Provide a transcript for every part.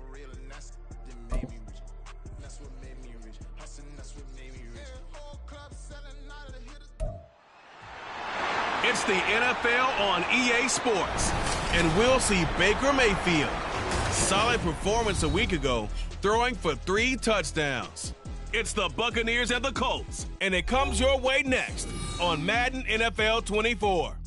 for real, and that's that made me rich. That's what made me rich. Hustling, that's what made me rich. Whole club selling out of the hitters. It's the NFL on EA Sports, and we'll see Baker Mayfield. Solid performance a week ago, throwing for 3 touchdowns. It's the Buccaneers and the Colts, and it comes your way next on Madden NFL 24.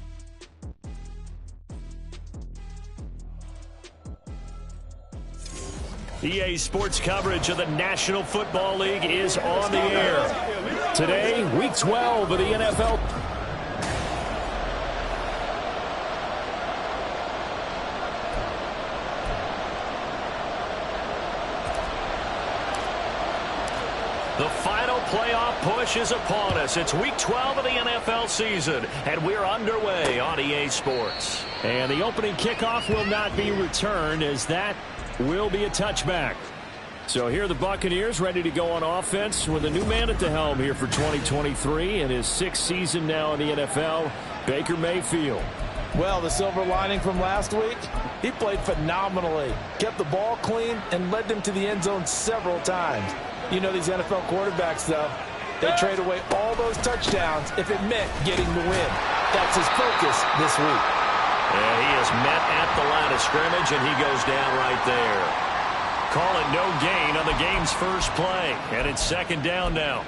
EA Sports coverage of the National Football League is on the air. Today, Week 12 of the NFL. The final playoff push is upon us. It's Week 12 of the NFL season, and we're underway on EA Sports. And the opening kickoff will not be returned, as that will be a touchback. So here are the Buccaneers ready to go on offense with a new man at the helm here for 2023 in his 6th season now in the NFL, Baker Mayfield. Well, the silver lining from last week, he played phenomenally, kept the ball clean, and led them to the end zone several times. You know these NFL quarterbacks, though, they trade away all those touchdowns if it meant getting the win. That's his focus this week. And he is met at the line of scrimmage, and he goes down right there. Call it no gain on the game's first play, and it's 2nd down now.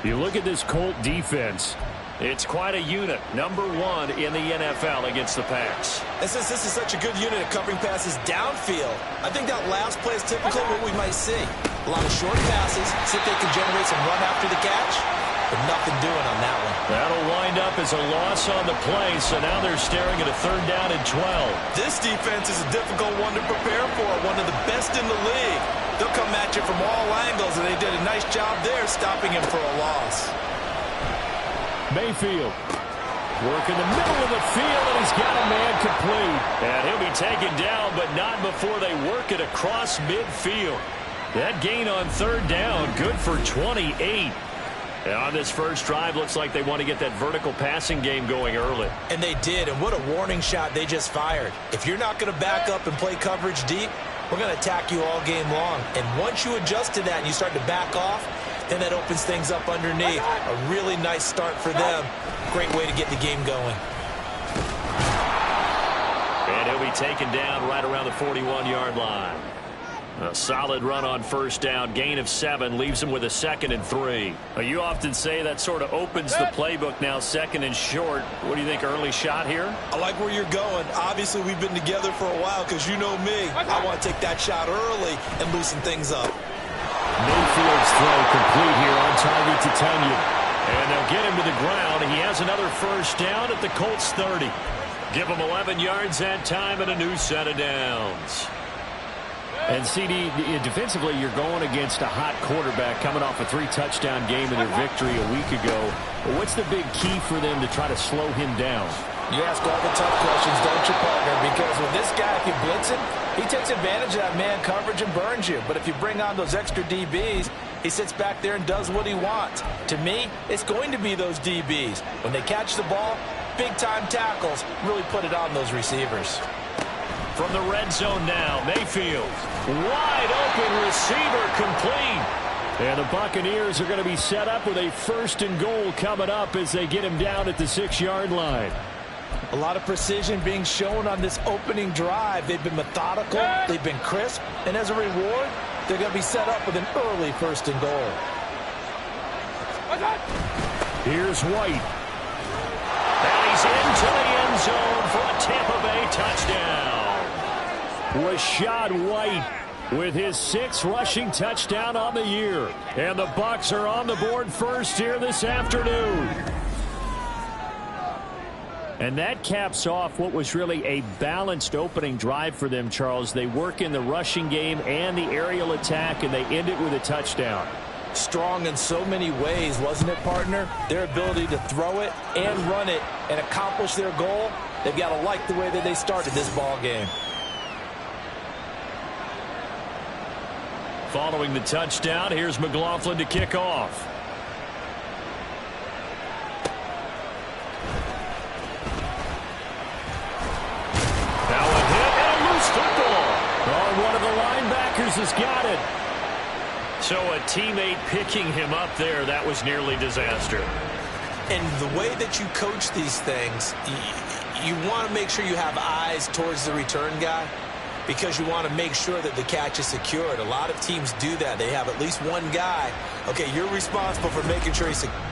You look at this Colt defense. It's quite a unit, number 1 in the NFL against the pass. And since this is such a good unit at covering passes downfield, I think that last play is typical of what we might see. A lot of short passes, see if they can generate some run after the catch, but nothing doing on that one. That'll wind up as a loss on the play, so now they're staring at a 3rd down and 12. This defense is a difficult one to prepare for, one of the best in the league. They'll come at you from all angles, and they did a nice job there stopping him for a loss. Mayfield working the middle of the field, and he's got a man complete. And he'll be taken down, but not before they work it across midfield. That gain on 3rd down, good for 28. And on this first drive, looks like they want to get that vertical passing game going early. And they did, and what a warning shot they just fired. If you're not going to back up and play coverage deep, we're going to attack you all game long. And once you adjust to that and you start to back off, then that opens things up underneath. A really nice start for them. Great way to get the game going. And he'll be taken down right around the 41-yard line. A solid run on 1st down. Gain of 7 leaves him with a 2nd and 3. You often say that sort of opens the playbook now, 2nd and short. What do you think, early shot here? I like where you're going. Obviously, we've been together for a while because you know me. I want to take that shot early and loosen things up. Mayfield's throw complete here on target to Tunyon. And they'll get him to the ground. He has another 1st down at the Colts 30. Give him 11 yards that time and a new set of downs. And, CD, defensively, you're going against a hot quarterback coming off a 3-touchdown game in their victory a week ago. What's the big key for them to try to slow him down? You ask all the tough questions, don't you, partner? Because with this guy, if you blitz him, he takes advantage of that man coverage and burns you. But if you bring on those extra DBs, he sits back there and does what he wants. To me, it's going to be those DBs. When they catch the ball, big-time tackles really put it on those receivers. From the red zone now, Mayfield. Wide open receiver complete. And the Buccaneers are going to be set up with a 1st and goal coming up as they get him down at the 6-yard line. A lot of precision being shown on this opening drive. They've been methodical, they've been crisp, and as a reward, they're going to be set up with an early 1st and goal. Here's White. And he's into the end zone for a Tampa Bay touchdown. Rashad White with his 6th rushing touchdown on the year. And the Bucs are on the board first here this afternoon. And that caps off what was really a balanced opening drive for them, Charles. They work in the rushing game and the aerial attack, and they end it with a touchdown. Strong in so many ways, wasn't it, partner? Their ability to throw it and run it and accomplish their goal, they've got to like the way that they started this ball game. Following the touchdown, here's McLaughlin to kick off. Now a hit and a loose football. On one of the linebackers. Packers has got it. So a teammate picking him up there, that was nearly disaster. And the way that you coach these things, you want to make sure you have eyes towards the return guy because you want to make sure that the catch is secured. A lot of teams do that. They have at least one guy. Okay, you're responsible for making sure he's secure.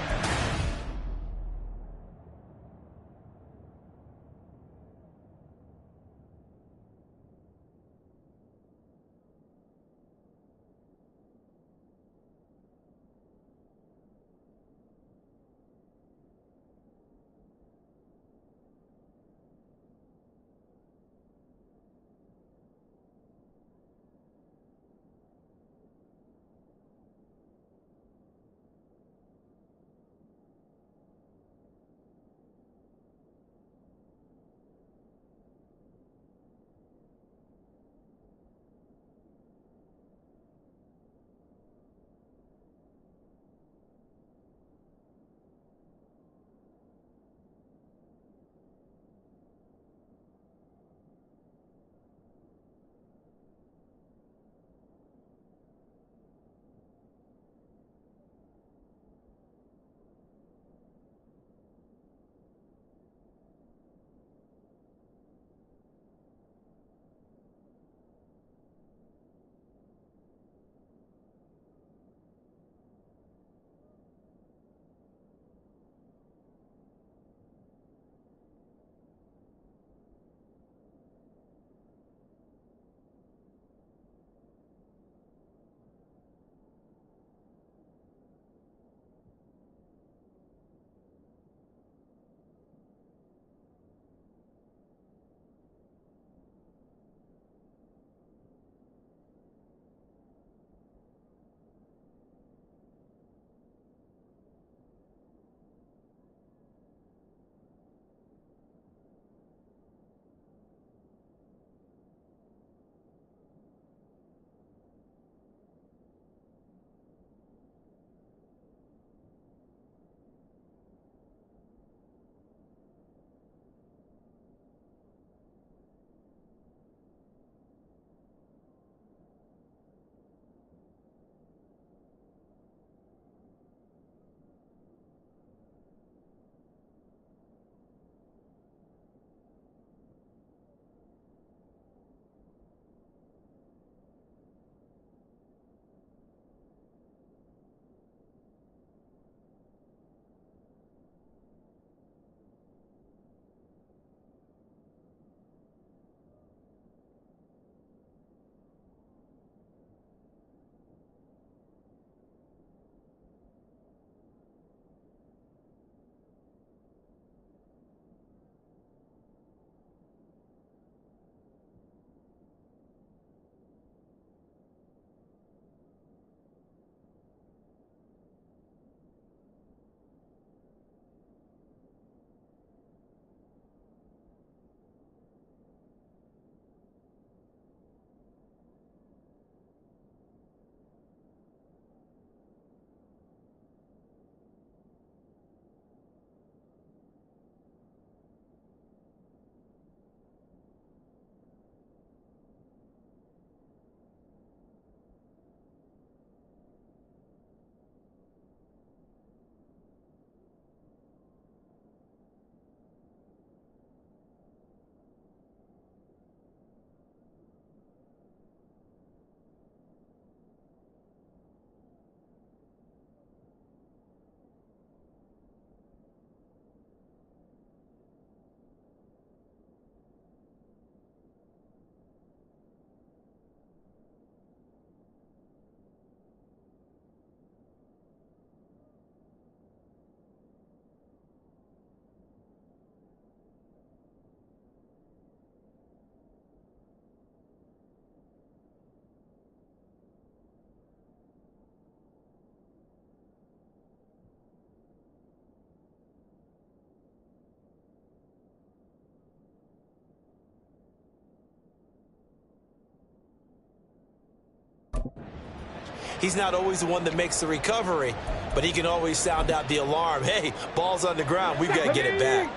He's not always the one that makes the recovery, but he can always sound out the alarm. Hey, ball's on the ground. We've got to get it back.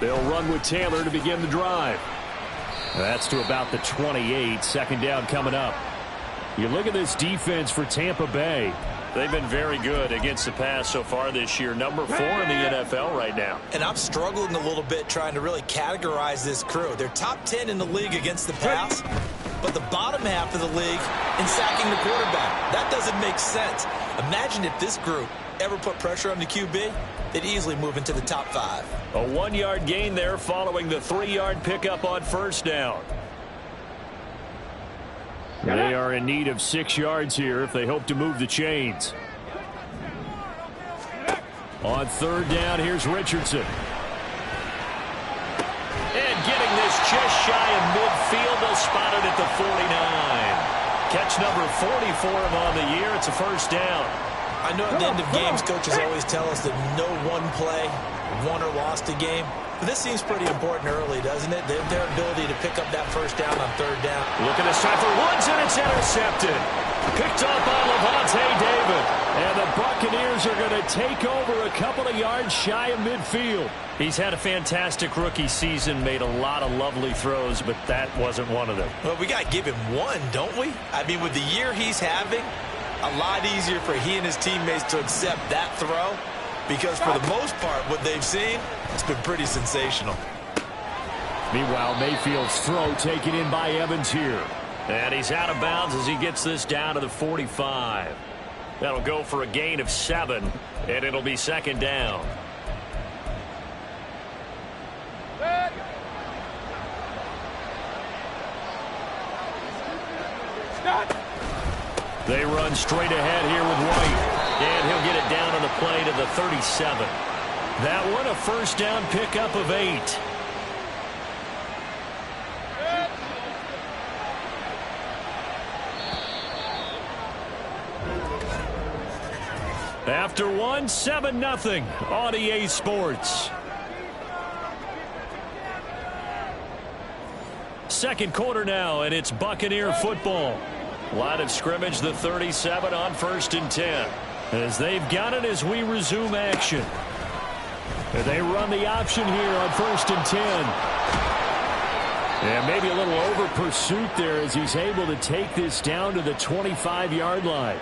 They'll run with Taylor to begin the drive. That's to about the 28. Second down coming up. You look at this defense for Tampa Bay. They've been very good against the pass so far this year. Number 4 in the NFL right now. And I'm struggling a little bit trying to really categorize this crew. They're top 10 in the league against the pass, but the bottom half of the league in sacking the quarterback. That doesn't make sense. Imagine if this group ever put pressure on the QB, they'd easily move into the top 5. A 1-yard gain there following the 3-yard pickup on first down. They are in need of 6 yards here if they hope to move the chains. On third down, here's Richardson. And getting this just shy of midfield, they'll spot it at the 49. Catch number 40 for him on the year. It's a first down. I know at the end of games, coaches always tell us that no one play won or lost a game. But this seems pretty important early, doesn't it? Their ability to pick up that first down on third down. Looking to start for Woods, and it's intercepted. Picked up by Levante David. And the Buccaneers are going to take over a couple of yards shy of midfield. He's had a fantastic rookie season, made a lot of lovely throws, but that wasn't one of them. Well, we got to give him one, don't we? I mean, with the year he's having, a lot easier for he and his teammates to accept that throw. Because for the most part, what they've seen, it's been pretty sensational. Meanwhile, Mayfield's throw taken in by Evans here. And he's out of bounds as he gets this down to the 45. That'll go for a gain of 7, and it'll be second down. They run straight ahead here with White. And he'll get it down on the play to the 37. That one a first down pickup of 8. After 1, 7-0 on EA Sports. Second quarter now, and it's Buccaneer football. Line of scrimmage, the 37 on 1st and 10. As they've got it as we resume action. They run the option here on 1st and 10. And maybe a little over pursuit there as he's able to take this down to the 25-yard line.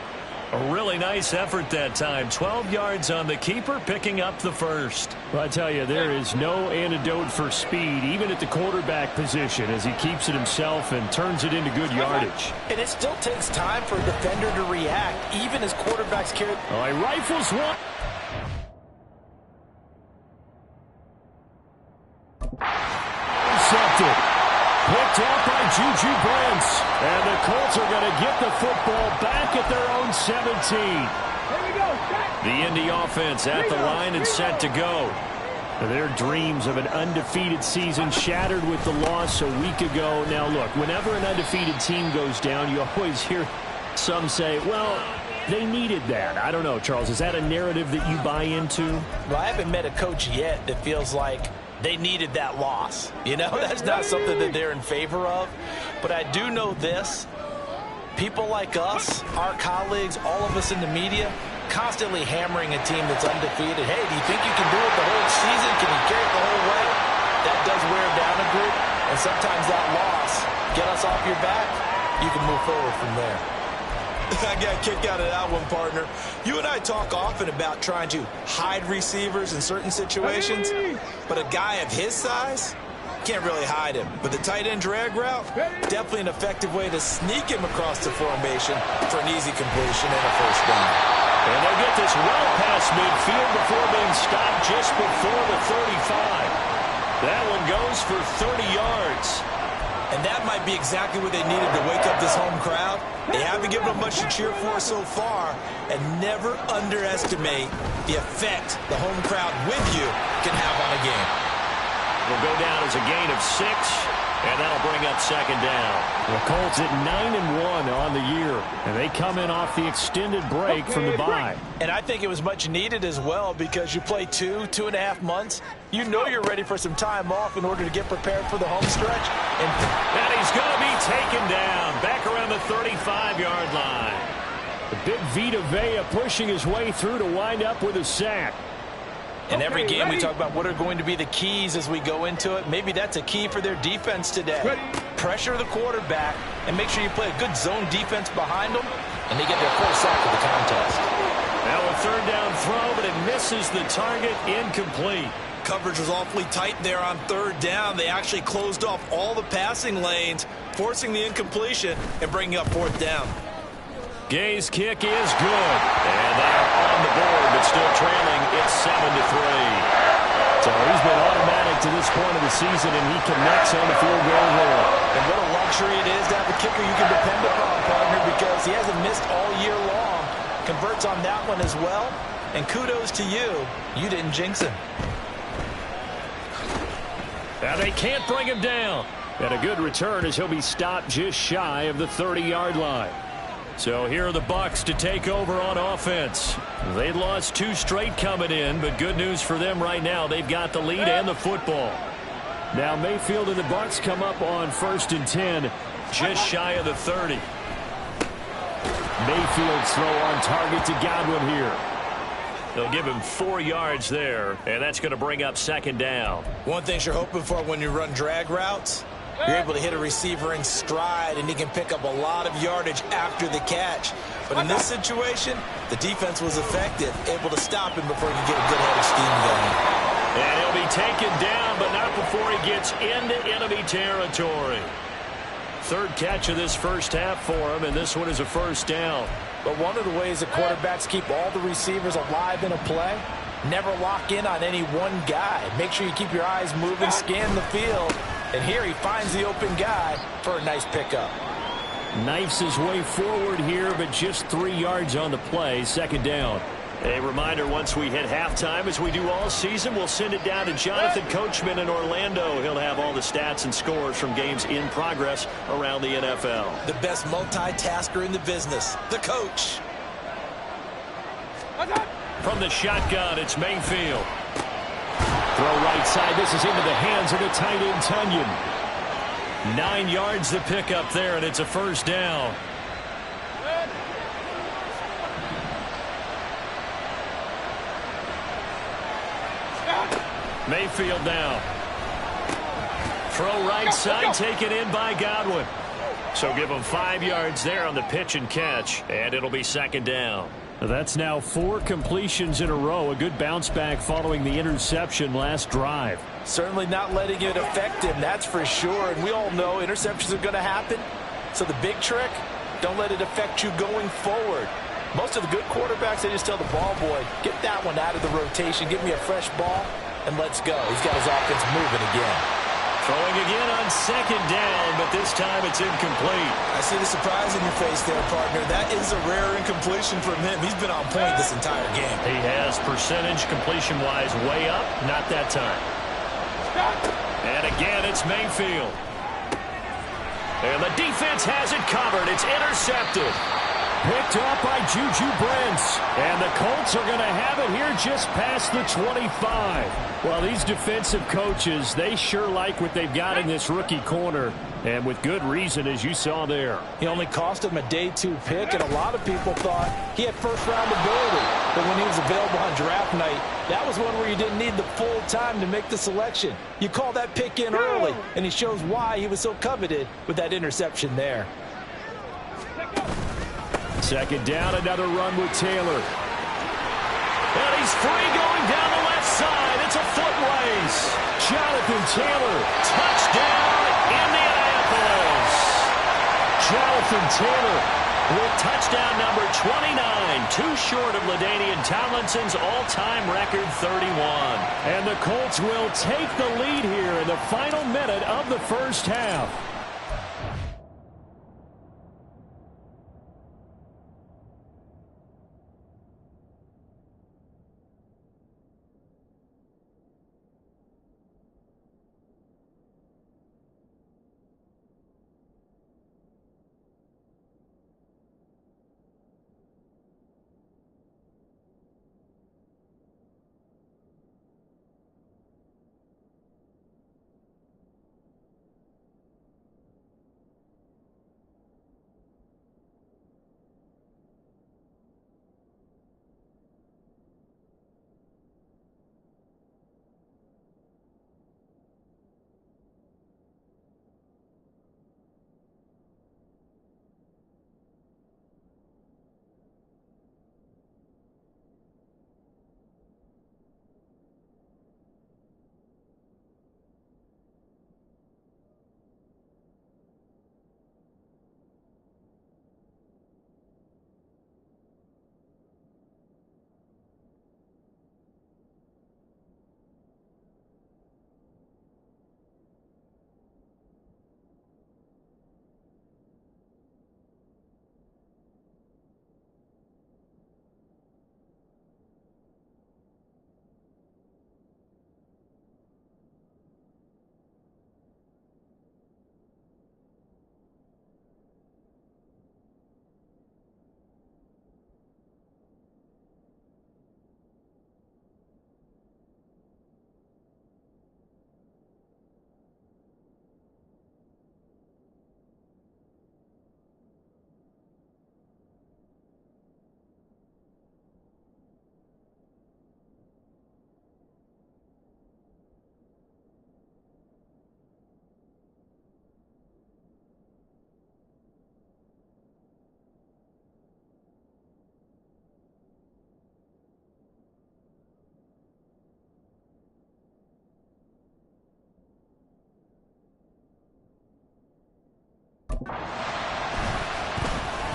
A really nice effort that time. 12 yards on the keeper, picking up the first. Well, I tell you, there is no antidote for speed, even at the quarterback position, as he keeps it himself and turns it into good yardage. And it still takes time for a defender to react, even as quarterbacks carry. Oh, he rifles one. Intercepted. Picked up by Juju Brents. And the Colts are going to get the football back at their own 17. Here we go. The Indy offense at the line and set to go. Their dreams of an undefeated season shattered with the loss a week ago. Now, look, whenever an undefeated team goes down, you always hear some say, well, they needed that. I don't know, Charles. Is that a narrative that you buy into? Well, I haven't met a coach yet that feels like they needed that loss. You know, that's not something that they're in favor of. But I do know this. People like us, our colleagues, all of us in the media, constantly hammering a team that's undefeated. Hey, do you think you can do it the whole season? Can you carry it the whole way? That does wear down a group. And sometimes that loss, get us off your back, you can move forward from there. I got a kick out of that one, partner. You and I talk often about trying to hide receivers in certain situations, but a guy of his size can't really hide him. But the tight end drag route, definitely an effective way to sneak him across the formation for an easy completion and a first down. And they'll get this well past midfield before being stopped just before the 35. That one goes for 30 yards. And that might be exactly what they needed to wake up this home crowd. They haven't given them much to cheer for so far. And never underestimate the effect the home crowd with you can have on a game. It'll go down as a gain of 6, and that'll bring up second down. The Colts at 9-1 on the year, and they come in off the extended break from the bye. And I think it was much needed as well because you play 2.5 months. You know you're ready for some time off in order to get prepared for the home stretch. And he's going to be taken down back around the 35-yard line. The big Vita Vea pushing his way through to wind up with a sack. In every game, we talk about what are going to be the keys as we go into it. Maybe that's a key for their defense today. Pressure the quarterback and make sure you play a good zone defense behind them, and they get their first sack of the contest. Now a third down throw, but it misses the target, incomplete. Coverage was awfully tight there on third down. They actually closed off all the passing lanes, forcing the incompletion and bringing up fourth down. Gay's kick is good. And they are on the board, but still trailing. It's 7-3. So he's been automatic to this point of the season, and he connects on the field goal there. And what a luxury it is to have a kicker you can depend upon, partner, because he hasn't missed all year long. Converts on that one as well. And kudos to you. You didn't jinx him. Now they can't bring him down. And a good return as he'll be stopped just shy of the 30-yard line. So here are the Bucs to take over on offense. They lost 2 straight coming in, but good news for them right now. They've got the lead and the football. Now Mayfield and the Bucs come up on 1st and 10, just shy of the 30. Mayfield's throw on target to Godwin here. They'll give him 4 yards there, and that's going to bring up 2nd down. One thing you're hoping for when you run drag routes, you're able to hit a receiver in stride, and he can pick up a lot of yardage after the catch. But in this situation, the defense was effective, able to stop him before he could get a good head of steam going. And he'll be taken down, but not before he gets into enemy territory. 3rd catch of this first half for him, and this one is a 1st down. But one of the ways that quarterbacks keep all the receivers alive in a play, never lock in on any one guy. Make sure you keep your eyes moving, scan the field. And here he finds the open guy for a nice pickup. Knifes his way forward here, but just 3 yards on the play. 2nd down. A reminder, once we hit halftime, as we do all season, we'll send it down to Jonathan Coachman in Orlando. He'll have all the stats and scores from games in progress around the NFL. The best multitasker in the business, the coach. From the shotgun, it's Mayfield. Throw right side. This is into the hands of the tight end, Tunyon. 9 yards to pick up there, and it's a 1st down. Mayfield now. Throw right side, taken in by Godwin. So give him 5 yards there on the pitch and catch, and it'll be 2nd down. That's now 4 completions in a row. A good bounce back following the interception last drive. Certainly not letting it affect him, that's for sure. And we all know interceptions are going to happen. So the big trick, don't let it affect you going forward. Most of the good quarterbacks, they just tell the ball boy, get that one out of the rotation, give me a fresh ball, and let's go. He's got his offense moving again. Throwing again on 2nd down, but this time it's incomplete. I see the surprise in your face there, partner. That is a rare incompletion from him. He's been on point this entire game. He has percentage completion-wise way up, not that time. And again, it's Mayfield. And the defense has it covered. It's intercepted. Picked up by Juju Brents. And the Colts are going to have it here just past the 25. Well, these defensive coaches, they sure like what they've got in this rookie corner. And with good reason, as you saw there. He only cost him a day 2 pick, and a lot of people thought he had first-round ability. But when he was available on draft night, that was one where you didn't need the full time to make the selection. You call that pick in early, and he shows why he was so coveted with that interception there. 2nd down, another run with Taylor. And he's free going down the left side. It's a foot race. Jonathan Taylor, touchdown, Indianapolis. Jonathan Taylor with touchdown number 29, too short of LaDainian Tomlinson's all-time record 31. And the Colts will take the lead here in the final minute of the first half.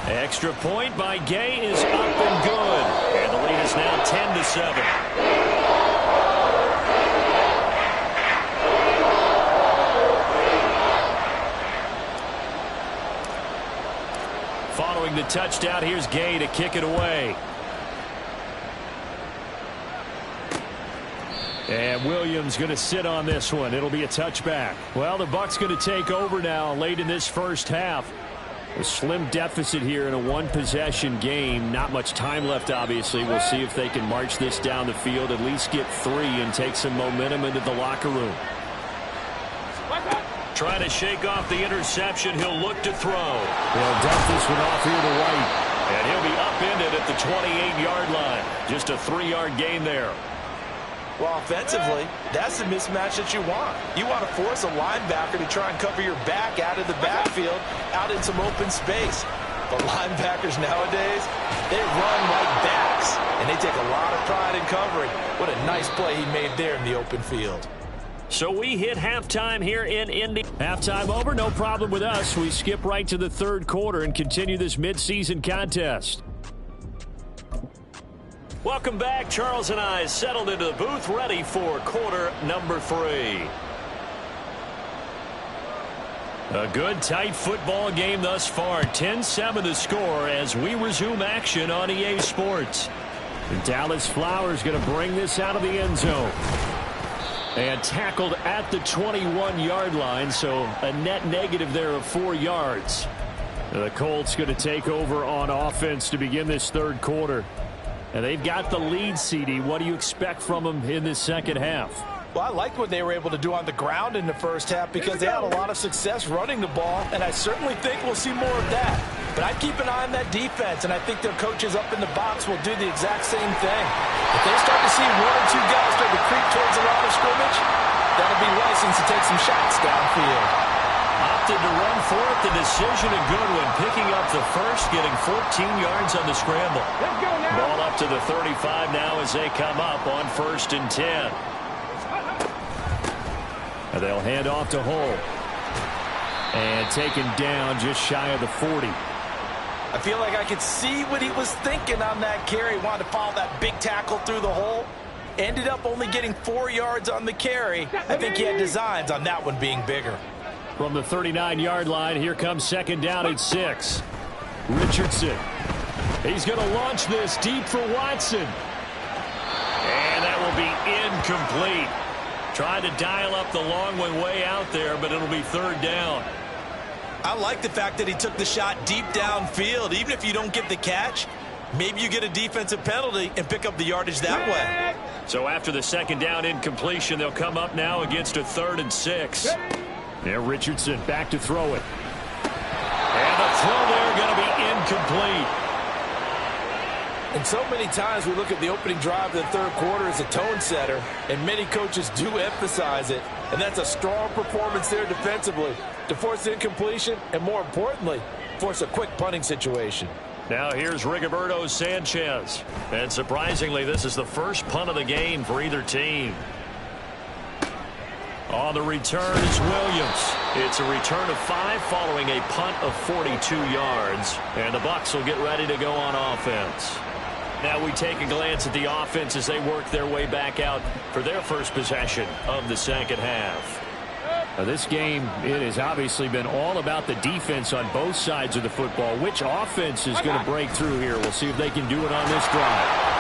Extra point by Gay is up and good. And the lead is now 10-7. Following the touchdown, here's Gay to kick it away. And Williams going to sit on this one. It'll be a touchback. Well, the Bucs going to take over now late in this first half. A slim deficit here in a one-possession game. Not much time left, obviously. We'll see if they can march this down the field, at least get 3 and take some momentum into the locker room. Trying to shake off the interception. He'll look to throw. They'll dump this one off here to White. And he'll be upended at the 28-yard line. Just a 3-yard gain there. Well, offensively, that's the mismatch that you want. You want to force a linebacker to try and cover your back out of the backfield, out in some open space. But linebackers nowadays, they run like backs, and they take a lot of pride in covering. What a nice play he made there in the open field. So we hit halftime here in Indy. Halftime over, no problem with us. We skip right to the third quarter and continue this midseason contest. Welcome back. Charles and I settled into the booth, ready for quarter number 3. A good, tight football game thus far. 10-7 the score as we resume action on EA Sports. And Dallas Flowers going to bring this out of the end zone. And tackled at the 21-yard line, so a net negative there of 4 yards. The Colts going to take over on offense to begin this third quarter. And they've got the lead, CD. What do you expect from them in this second half? Well, I liked what they were able to do on the ground in the first half because they had a lot of success running the ball, and I certainly think we'll see more of that. But I'd keep an eye on that defense, and I think their coaches up in the box will do the exact same thing. If they start to see 1 or 2 guys start to creep towards the line of scrimmage, that'll be license to take some shots downfield. Opted to run for it. The decision a good one. Picking up the first, getting 14 yards on the scramble. Let's go now. Ball up to the 35 now as they come up on 1st and 10. And they'll hand off to Hull. And taken down just shy of the 40. I feel like I could see what he was thinking on that carry. Wanted to follow that big tackle through the hole. Ended up only getting 4 yards on the carry. I think he had designs on that one being bigger. From the 39-yard line, here comes 2nd down at 6. Richardson. He's going to launch this deep for Watson. And that will be incomplete. Trying to dial up the long one way out there, but it'll be 3rd down. I like the fact that he took the shot deep downfield. Even if you don't get the catch, maybe you get a defensive penalty and pick up the yardage that way. So after the 2nd down incompletion, they'll come up now against a 3rd and 6. Yeah, Richardson back to throw it. And the throw there going to be incomplete. And so many times we look at the opening drive of the third quarter as a tone setter, and many coaches do emphasize it. And that's a strong performance there defensively to force incompletion and, more importantly, force a quick punting situation. Now here's Rigoberto Sanchez. And surprisingly, this is the first punt of the game for either team. On the return is Williams. It's a return of 5 following a punt of 42 yards. And the Bucs will get ready to go on offense. Now we take a glance at the offense as they work their way back out for their first possession of the second half. Now this game, it has obviously been all about the defense on both sides of the football. Which offense is going to break through here? We'll see if they can do it on this drive.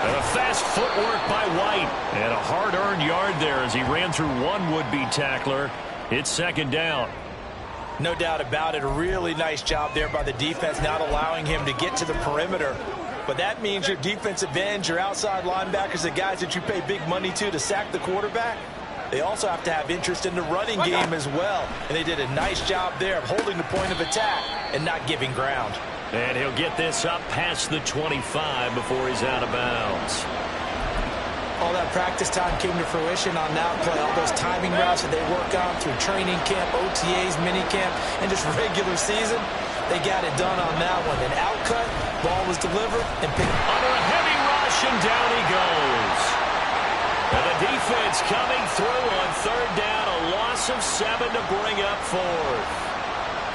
And a fast footwork by White. And a hard-earned yard there as he ran through one would-be tackler. It's 2nd down. No doubt about it. A really nice job there by the defense, not allowing him to get to the perimeter. But that means your defensive ends, your outside linebackers, the guys that you pay big money to sack the quarterback, they also have to have interest in the running game as well. And they did a nice job there of holding the point of attack and not giving ground. And he'll get this up past the 25 before he's out of bounds. All that practice time came to fruition on that play. All those timing routes that they work on through training camp, OTAs, minicamp, and just regular season, they got it done on that one. An outcut, ball was delivered, and picked under a heavy rush, and down he goes. And the defense coming through on 3rd down, a loss of 7 to bring up 4th.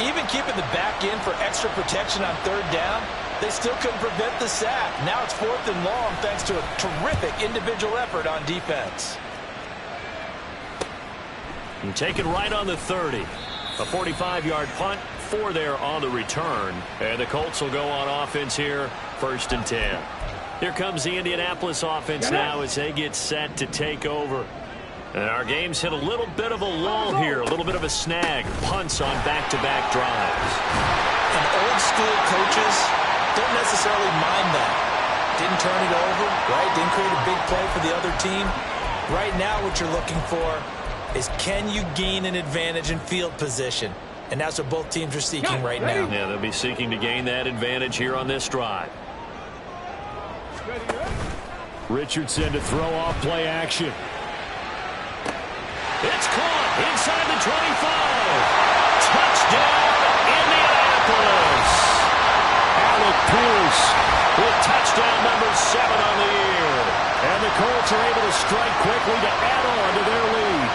Even keeping the back in for extra protection on third down, they still couldn't prevent the sack. Now it's 4th and long thanks to a terrific individual effort on defense. And take it right on the 30. A 45-yard punt, 4 there on the return. And the Colts will go on offense here, 1st and 10. Here comes the Indianapolis offense now as they get set to take over. And our game's hit a little bit of a lull here, a little bit of a snag. Punts on back-to-back drives. And old-school coaches don't necessarily mind that. Didn't turn it over, right? Didn't create a big play for the other team. Right now what you're looking for is can you gain an advantage in field position? And that's what both teams are seeking right now. Yeah, they'll be seeking to gain that advantage here on this drive. Richardson to throw off play action. It's caught inside the 25. Touchdown, Indianapolis. Alec Pierce with touchdown number 7 on the year. And the Colts are able to strike quickly to add on to their lead.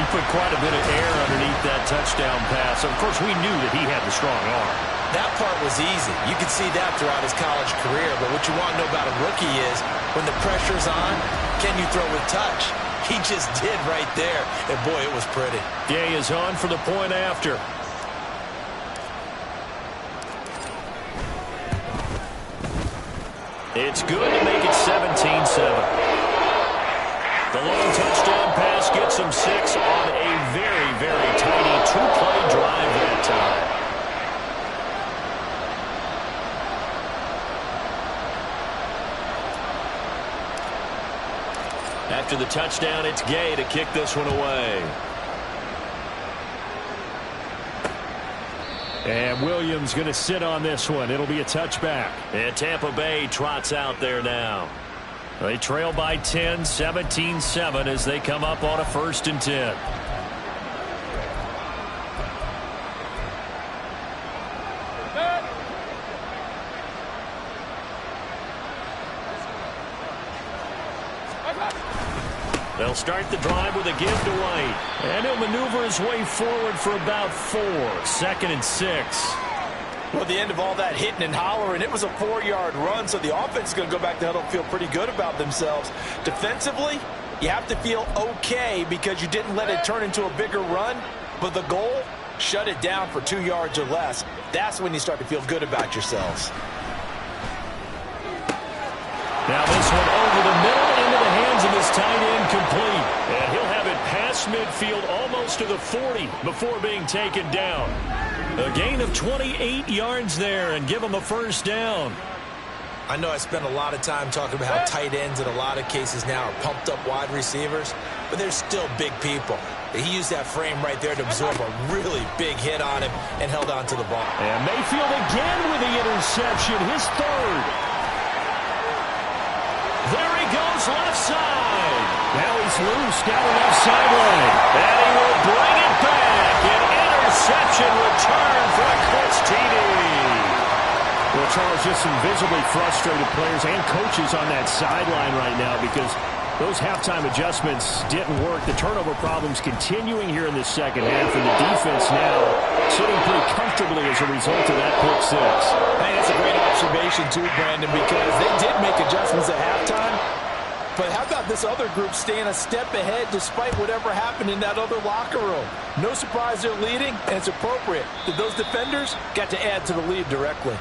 He put quite a bit of air underneath that touchdown pass. Of course, we knew that he had the strong arm. That part was easy. You could see that throughout his college career. But what you want to know about a rookie is when the pressure's on, can you throw with touch? He just did right there. And, boy, it was pretty. Gay is on for the point after. It's good to make it 17-7. The long touchdown pass gets him 6 on a very, very tiny 2-play drive that time. After the touchdown, it's Gay to kick this one away. And Williams going to sit on this one. It'll be a touchback. And Tampa Bay trots out there now. They trail by 10, 17-7 as they come up on a 1st and 10. They'll start the drive with a give to White. And he'll maneuver his way forward for about 4. 2nd and 6. Well, at the end of all that hitting and hollering, it was a 4-yard run, so the offense is going to go back to huddle and feel pretty good about themselves. Defensively, you have to feel okay because you didn't let it turn into a bigger run, but the goal, shut it down for 2 yards or less. That's when you start to feel good about yourselves. Now this one over the middle into the hands of his tight end, complete. And he'll have it past midfield almost to the 40 before being taken down. A gain of 28 yards there and give him a 1st down. I know I spent a lot of time talking about how tight ends in a lot of cases now are pumped up wide receivers, but they're still big people. He used that frame right there to absorb a really big hit on him and held on to the ball. And Mayfield again with the interception, his 3rd. There he goes left side. Now he's loose down the left sideline. And he will bring it back. An interception return for a Colts TD. Well, Charles, just some visibly frustrated players and coaches on that sideline right now because those halftime adjustments didn't work. The turnover problems continuing here in the second half, and the defense now sitting pretty comfortably as a result of that pick 6. Hey, that's a great observation too, Brandon, because they did make adjustments at halftime. But how about this other group staying a step ahead despite whatever happened in that other locker room? No surprise they're leading, and it's appropriate that those defenders got to add to the lead directly.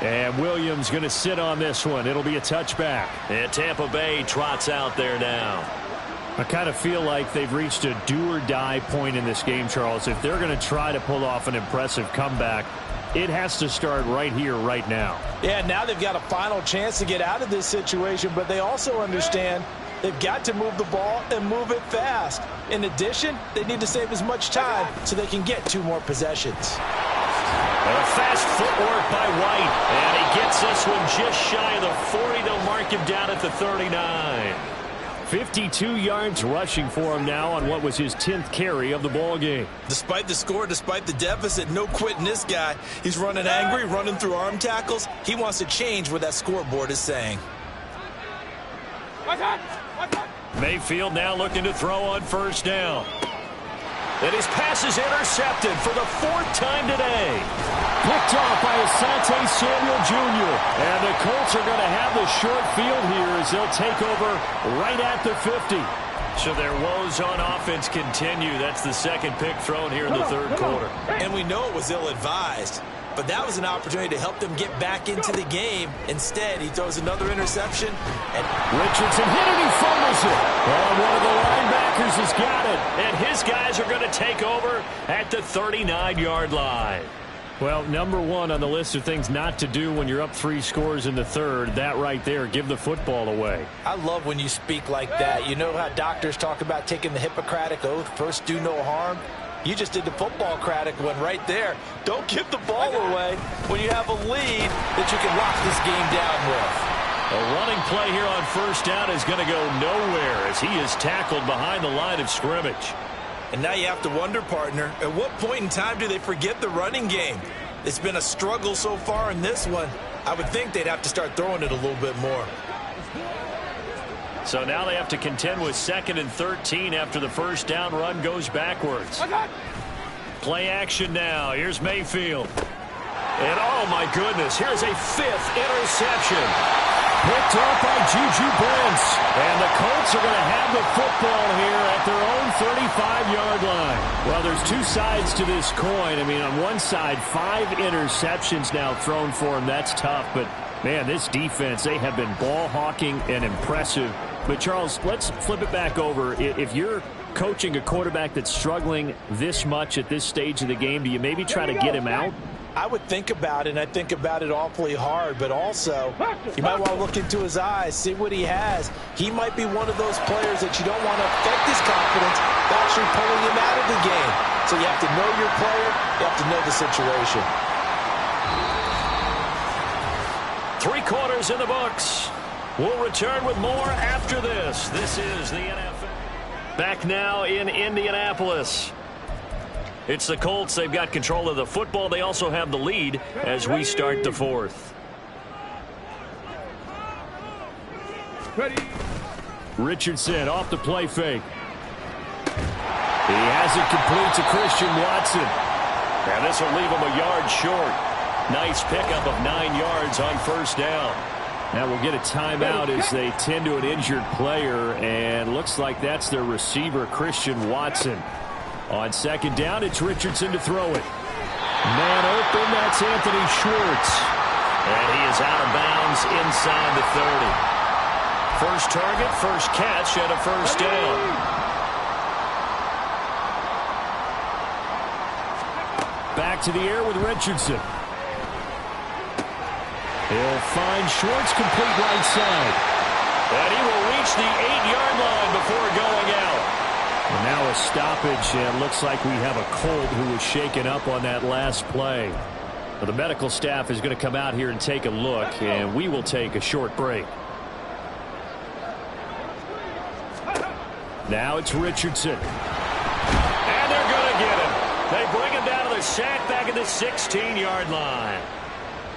And Williams going to sit on this one. It'll be a touchback. And Tampa Bay trots out there now. I kind of feel like they've reached a do-or-die point in this game, Charles. If they're going to try to pull off an impressive comeback, it has to start right here, right now. Yeah, now they've got a final chance to get out of this situation, but they also understand they've got to move the ball and move it fast. In addition, they need to save as much time so they can get 2 more possessions. Fast footwork by White, and he gets this one just shy of the 40. They'll mark him down at the 39. 52 yards rushing for him now on what was his 10th carry of the ball game. Despite the score, despite the deficit, no quitting this guy. He's running angry, running through arm tackles. He wants to change what that scoreboard is saying. Mayfield now looking to throw on 1st down. And his pass is intercepted for the 4th time today. Picked off by Asante Samuel Jr. And the Colts are going to have the short field here as they'll take over right at the 50. So their woes on offense continue. That's the second pick thrown here in the 3rd quarter. And we know it was ill-advised, but that was an opportunity to help them get back into the game. Instead, he throws another interception. And Richardson hit it, he fumbles it. And one of the linebackers has got it. And his guys are going to take over at the 39-yard line. Well, number one on the list of things not to do when you're up 3 scores in the 3rd, that right there, give the football away. I love when you speak like that. You know how doctors talk about taking the Hippocratic Oath, first do no harm? You just did the football-cratic one right there. Don't give the ball away when you have a lead that you can lock this game down with. A running play here on 1st down is going to go nowhere as he is tackled behind the line of scrimmage. And now you have to wonder, partner, at what point in time do they forget the running game? It's been a struggle so far in this one. I would think they'd have to start throwing it a little bit more. So now they have to contend with 2nd and 13 after the 1st down run goes backwards. Play action now. Here's Mayfield. And oh my goodness, here's a 5th interception. Picked off by Juju Brents. And the Colts are going to have the football here at their own 35-yard line. Well, there's 2 sides to this coin. I mean, on one side, 5 interceptions now thrown for him. That's tough. But, man, this defense, they have been ball hawking and impressive. But, Charles, let's flip it back over. If you're coaching a quarterback that's struggling this much at this stage of the game, do you maybe try to get him out? I would think about it, and I think about it awfully hard, but also you might want to look into his eyes, see what he has. He might be one of those players that you don't want to affect his confidence by actually pulling him out of the game. So you have to know your player, you have to know the situation. 3 quarters in the books. We'll return with more after this. This is the NFL. Back now in Indianapolis. It's the Colts. They've got control of the football. They also have the lead as we start the 4th. Richardson off the play fake. He has it complete to Christian Watson. And this will leave him a yard short. Nice pickup of 9 yards on 1st down. Now we'll get a timeout as they tend to an injured player, and looks like that's their receiver, Christian Watson. On 2nd down, it's Richardson to throw it. Man open, that's Anthony Schwartz. And he is out of bounds inside the 30. First target, first catch, and a 1st down. Back to the air with Richardson. He'll find Schwartz complete right side. And he will reach the 8-yard line before going out. And now a stoppage, and looks like we have a Colt who was shaken up on that last play. Well, the medical staff is going to come out here and take a look, and we will take a short break. Now it's Richardson. And they're going to get him. They bring him down to the sack back at the 16-yard line.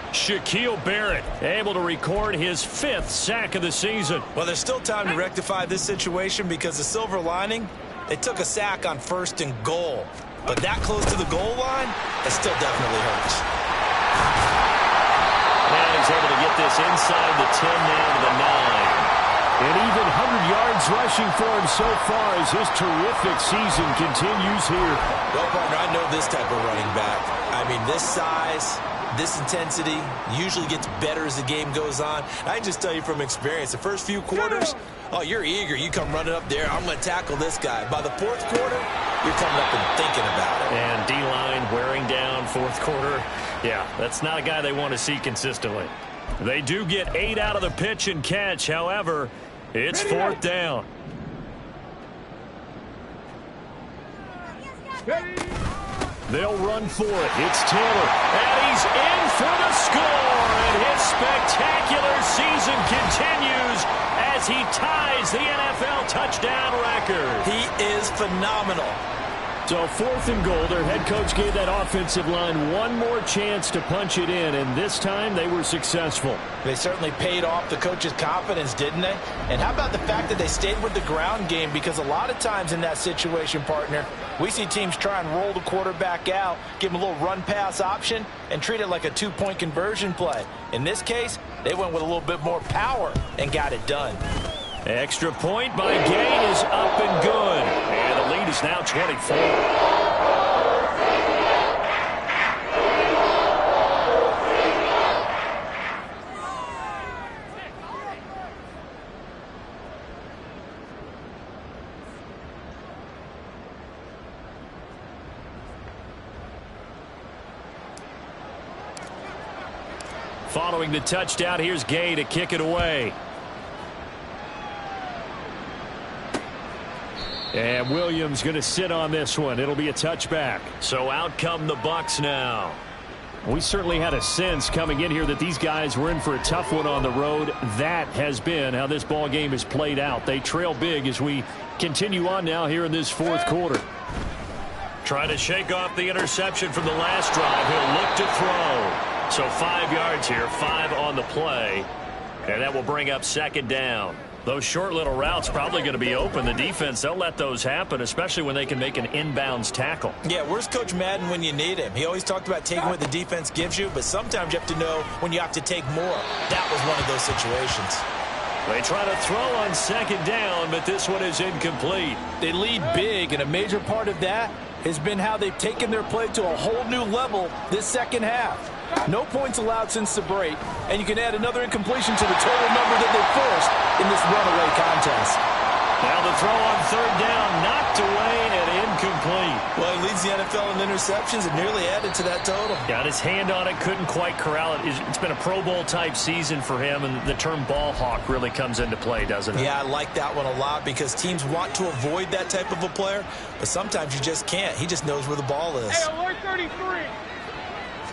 Shaquille Barrett able to record his 5th sack of the season. Well, there's still time to rectify this situation because the silver lining, they took a sack on 1st and goal. But that close to the goal line, it still definitely hurts. And he's able to get this inside the 10 down to the 9. And even 100 yards rushing for him so far as his terrific season continues here. Well, partner, I know this type of running back. I mean, this size, this intensity usually gets better as the game goes on. I can just tell you from experience, the first few quarters, oh, you're eager. You come running up there, I'm going to tackle this guy. By the 4th quarter, you're coming up and thinking about it. And D-line wearing down 4th quarter. Yeah, that's not a guy they want to see consistently. They do get 8 out of the pitch and catch. However, it's 4th down. They'll run for it. It's Taylor. And he's in for the score. And his spectacular season continues as he ties the NFL touchdown record. He is phenomenal. So 4th and goal. Their head coach gave that offensive line one more chance to punch it in, and this time they were successful. They certainly paid off the coach's confidence, didn't they? And how about the fact that they stayed with the ground game? Because a lot of times in that situation, partner, we see teams try and roll the quarterback out, give him a little run-pass option, and treat it like a 2-point conversion play. In this case, they went with a little bit more power and got it done. Extra point by Gay is up and good. And the lead is now 24. Following the touchdown, here's Gay to kick it away. And Williams going to sit on this one. It'll be a touchback. So out come the Bucs now. We certainly had a sense coming in here that these guys were in for a tough one on the road. That has been how this ball game has played out. They trail big as we continue on now here in this 4th quarter. Trying to shake off the interception from the last drive. He'll look to throw. So 5 yards here, 5 on the play. And that will bring up 2nd down. Those short little routes probably going to be open. The defense, they'll let those happen, especially when they can make an inbounds tackle. Yeah, where's Coach Madden when you need him? He always talked about taking what the defense gives you, but sometimes you have to know when you have to take more. That was one of those situations. They try to throw on 2nd down, but this one is incomplete. They lead big, and a major part of that has been how they've taken their play to a whole new level this 2nd half. No points allowed since the break, and you can add another incompletion to the total number that they forced in this runaway contest. Now the throw on 3rd down, knocked away and incomplete. Well, he leads the NFL in interceptions and nearly added to that total. Got his hand on it, couldn't quite corral it. It's been a Pro Bowl type season for him, and the term ball hawk really comes into play, doesn't it? Yeah, I like that one a lot because teams want to avoid that type of a player, but sometimes you just can't. He just knows where the ball is. Hey, alert 33.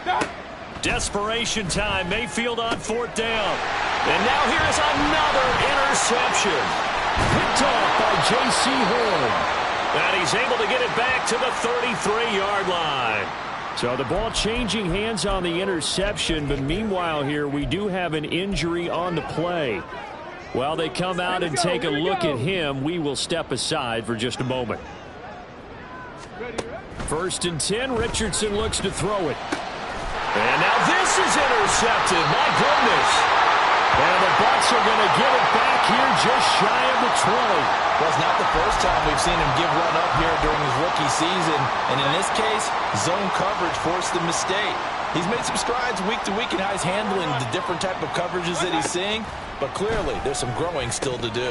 Stop. Desperation time. Mayfield on 4th down. And now here's another interception. Picked off by J.C. Horn. And he's able to get it back to the 33-yard line. So the ball changing hands on the interception, but meanwhile here we do have an injury on the play. While they come out and take a look at him, we will step aside for just a moment. 1st and 10, Richardson looks to throw it. And now this is intercepted. My goodness. And the Bucs are going to get it back here just shy of the 20. Well, it's not the first time we've seen him give one up here during his rookie season. And in this case, zone coverage forced the mistake. He's made some strides week to week in how he's handling the different type of coverages that he's seeing. But clearly, there's some growing still to do.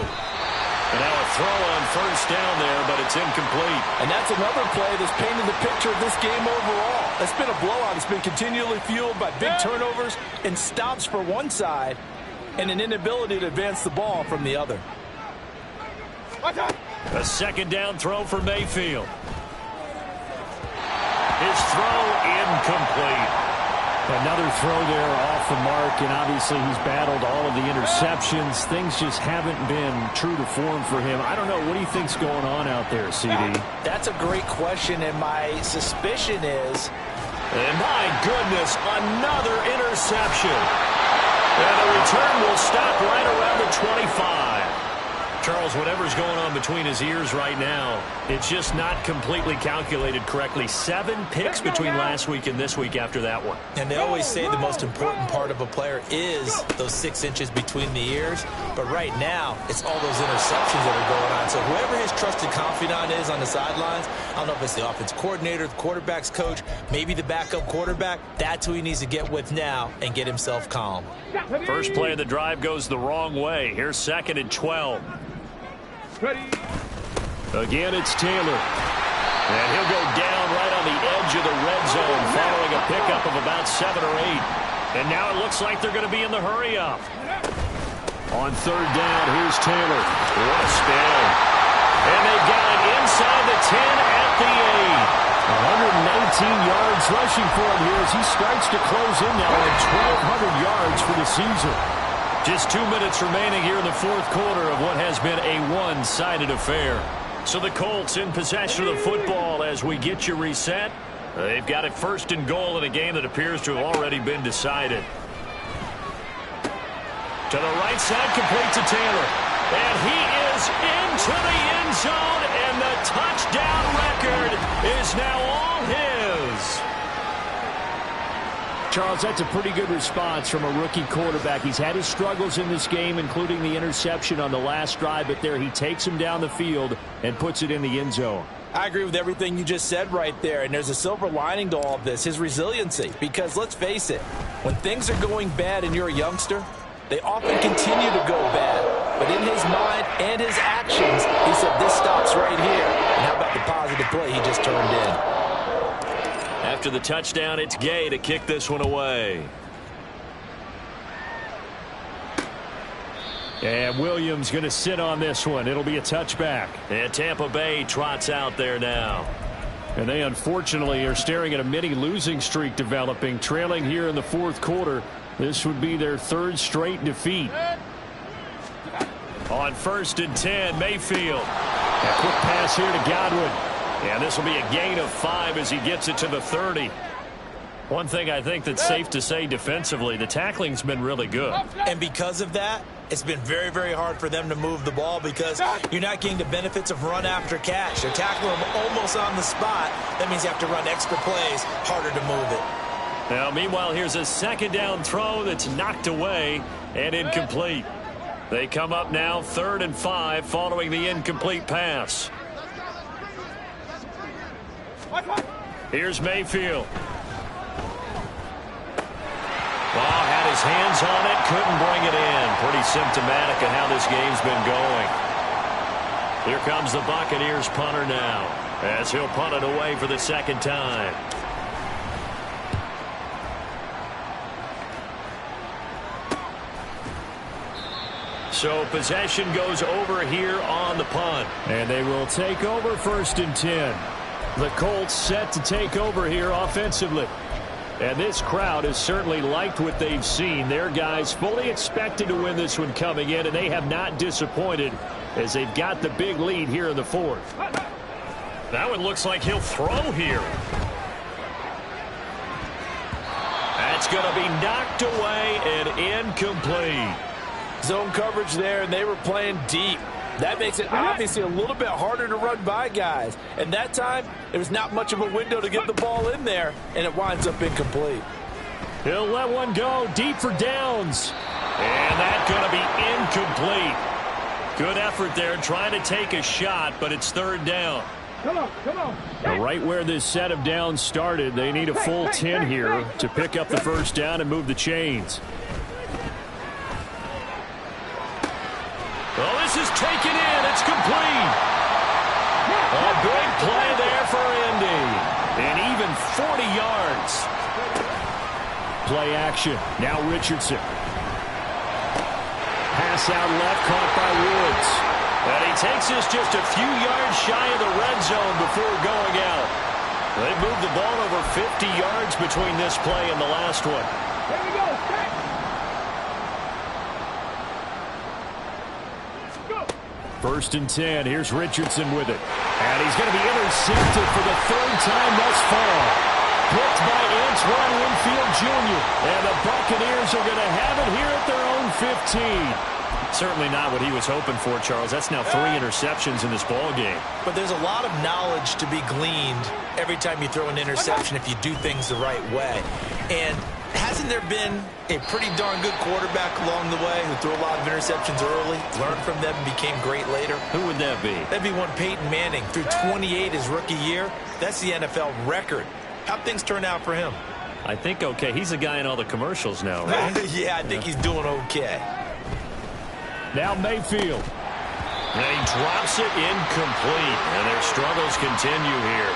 And now a throw on 1st down there, but it's incomplete. And that's another play that's painted the picture of this game overall. It's been a blowout. It's been continually fueled by big turnovers and stops for one side and an inability to advance the ball from the other. A 2nd down throw for Mayfield. His throw incomplete. Another throw there off the mark, and obviously he's battled all of the interceptions. Things just haven't been true to form for him. I don't know. What do you think's going on out there, CD? That's a great question, and my suspicion is... And my goodness, another interception. And the return will stop right around the 25. Charles, whatever's going on between his ears right now, it's just not completely calculated correctly. 7 picks between last week and this week after that one. And they always say the most important part of a player is those 6 inches between the ears. But right now, it's all those interceptions that are going on. So whoever his trusted confidant is on the sidelines, I don't know if it's the offense coordinator, the quarterback's coach, maybe the backup quarterback, that's who he needs to get with now and get himself calm. First play of the drive goes the wrong way. Here's 2nd and 12. Ready. Again, it's Taylor. And he'll go down right on the edge of the red zone following a pickup of about 7 or 8. And now it looks like they're going to be in the hurry-up. On 3rd down, here's Taylor. What a spin. And they've got it inside the 10 at the 8. 119 yards rushing for him here as he starts to close in now at 1,200 yards for the season. Just 2 minutes remaining here in the 4th quarter of what has been a one-sided affair. So the Colts in possession of the football as we get you reset. They've got it first and goal in a game that appears to have already been decided. To the right side, complete to Taylor. And he is into the end zone, and the touchdown record is now all his. Charles, that's a pretty good response from a rookie quarterback. He's had his struggles in this game, including the interception on the last drive, but there he takes him down the field and puts it in the end zone. I agree with everything you just said right there, and there's a silver lining to all of this, his resiliency. Because let's face it, when things are going bad and you're a youngster, they often continue to go bad. But in his mind and his actions, he said, this stops right here. And how about the positive play he just turned in? After the touchdown, it's Gay to kick this one away. And Williams going to sit on this one. It'll be a touchback. And Tampa Bay trots out there now. And they unfortunately are staring at a mini losing streak developing, trailing here in the fourth quarter. This would be their third straight defeat. On 1st and 10, Mayfield. A quick pass here to Godwin. And this will be a gain of 5 as he gets it to the 30. One thing I think that's safe to say defensively, the tackling's been really good. And because of that, it's been very, very hard for them to move the ball because you're not getting the benefits of run after catch. They're tackling them almost on the spot. That means you have to run extra plays, harder to move it. Now, meanwhile, here's a second down throw that's knocked away and incomplete. They come up now 3rd and 5 following the incomplete pass. Here's Mayfield. Well, had his hands on it, couldn't bring it in. Pretty symptomatic of how this game's been going. Here comes the Buccaneers punter now, as he'll punt it away for the second time. So possession goes over here on the punt. And they will take over 1st and 10. The Colts set to take over here offensively. And this crowd has certainly liked what they've seen. Their guys fully expected to win this one coming in, and they have not disappointed as they've got the big lead here in the fourth. That one looks like he'll throw here. That's going to be knocked away and incomplete. Zone coverage there, and they were playing deep. That makes it obviously a little bit harder to run by guys. And that time, there was not much of a window to get the ball in there, and it winds up incomplete. He'll let one go deep for downs. And that's going to be incomplete. Good effort there trying to take a shot, but it's 3rd down. Come on. Right where this set of downs started, they need a full 10 here to pick up the first down and move the chains. Well, this is taken in. It's complete. A big play there for Indy. And even 40 yards. Play action. Now Richardson. Pass out left, caught by Woods. And he takes this just a few yards shy of the red zone before going out. They moved the ball over 50 yards between this play and the last one. Here we go. Stay. 1st and 10. Here's Richardson with it. And he's going to be intercepted for the 3rd time thus far. Picked by Antoine Winfield Jr. And the Buccaneers are going to have it here at their own 15. Certainly not what he was hoping for, Charles. That's now 3 interceptions in this ball game. But there's a lot of knowledge to be gleaned every time you throw an interception if you do things the right way. And hasn't there been a pretty darn good quarterback along the way who threw a lot of interceptions early, learned from them, and became great later? Who would that be? That'd be one Peyton Manning. Threw 28 his rookie year. That's the NFL record. How'd things turn out for him? I think okay. He's a guy in all the commercials now, right? Yeah, I think he's doing okay. Now Mayfield. And he drops it incomplete. And their struggles continue here.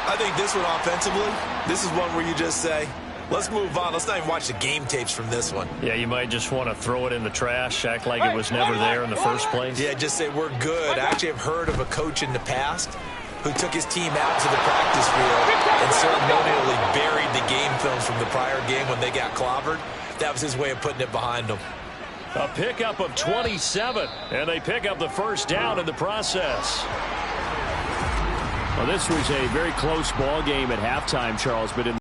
I think this one offensively, this is one where you just say, let's move on. Let's not even watch the game tapes from this one. Yeah, you might just want to throw it in the trash, act like it was never there in the first place. Yeah, just say we're good. I actually have heard of a coach in the past who took his team out to the practice field and ceremonially buried the game films from the prior game when they got clobbered. That was his way of putting it behind them. A pickup of 27, and they pick up the first down in the process. Well, this was a very close ball game at halftime, Charles, but in